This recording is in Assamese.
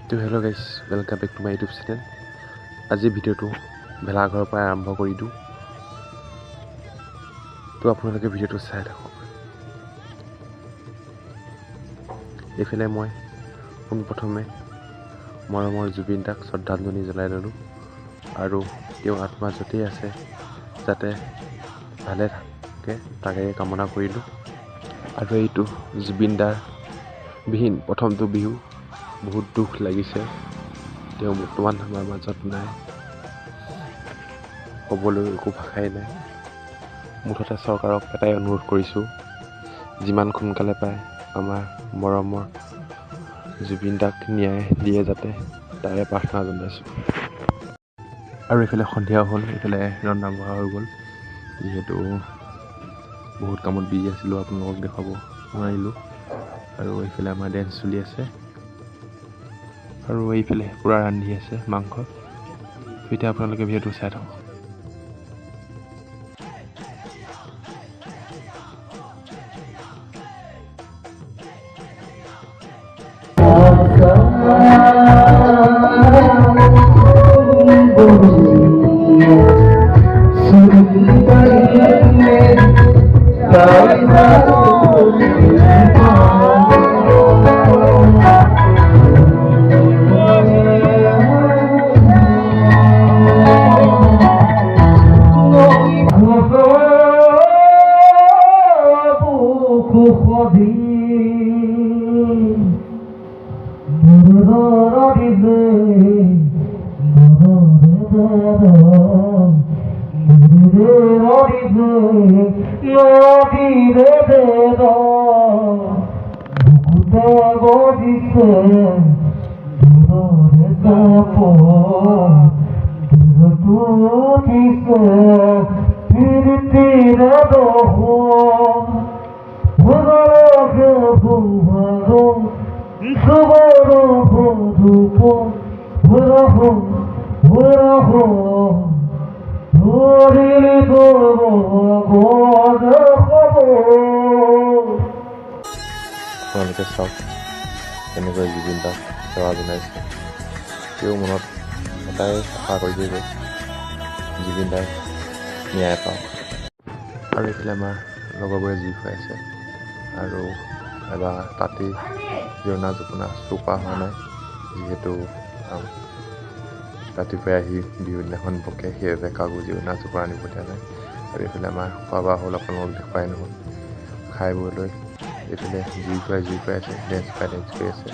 তো hello' guys, welcome back to my YouTube channel. আজি ভিডিঅ'টো ভেলাঘৰৰ পৰা আৰম্ভ কৰি দিওঁ। তো আপোনালোকে ভিডিঅ'টো চাই থাকক। এইফালে মই পোনপ্ৰথমে মৰমৰ জুবিন দাক শ্ৰদ্ধাঞ্জলি জ্বলাই ল'লোঁ আৰু তেওঁ আত্মা য'তেই আছে যাতে ভালে থাকে তাকে কামনা কৰিলোঁ। আৰু এইটো জুবিন দাৰ বিহীন প্ৰথমটো বিহু। বহুত দুখ লাগিছে, তেওঁ বৰ্তমান আমাৰ মাজত নাই, ক'বলৈ একো ভাষাই নাই। মুঠতে চৰকাৰক এটাই অনুৰোধ কৰিছোঁ, যিমান সোনকালে পায় আমাৰ মৰমৰ জুবিন দাক ন্যায় দিয়ে যাতে, তাৰে প্ৰাৰ্থনা জনাইছোঁ। আৰু এইফালে সন্ধিয়া হ'ল, এইফালে ৰন্ধা বঢ়া হৈ গ'ল। যিহেতু বহুত কামত বিজি আছিলোঁ, আপোনালোকক দেখুৱাব নোৱাৰিলোঁ। আৰু এইফালে আমাৰ ডেন্স চলি আছে আৰু এইফালে পূৰা ৰান্ধি আছে মাংস। এতিয়া আপোনালোকে ভিডিঅ'টো চাই থাকক। আপোনালোকে চাওক কেনেকৈ জুবিন দাক সেৱা জনাইছে। তেওঁ মনত এটাই আশা কৰিছে যে জুবিন দাই ন্যায় পাওক। আৰু এইফালে আমাৰ লগৰবোৰে জুই খুৱাই আছে আৰু এবাৰ তাতেই জিৰণা জপনা চোকা হোৱা নাই, যিহেতু ৰাতিপুৱাই আহি বিহু দিনাখন বকে, সেইবাবে কাকো জিৰণা জপনা আনিব দিয়া নাই। আৰু এইফালে আমাৰ খোৱা বোৱা হ'ল, আপোনালোকক দেখুৱাই নহ'ল। খাই বৈ লৈ এইফালে জুই খুৱাই আছে, ডেন্স কৰি আছে।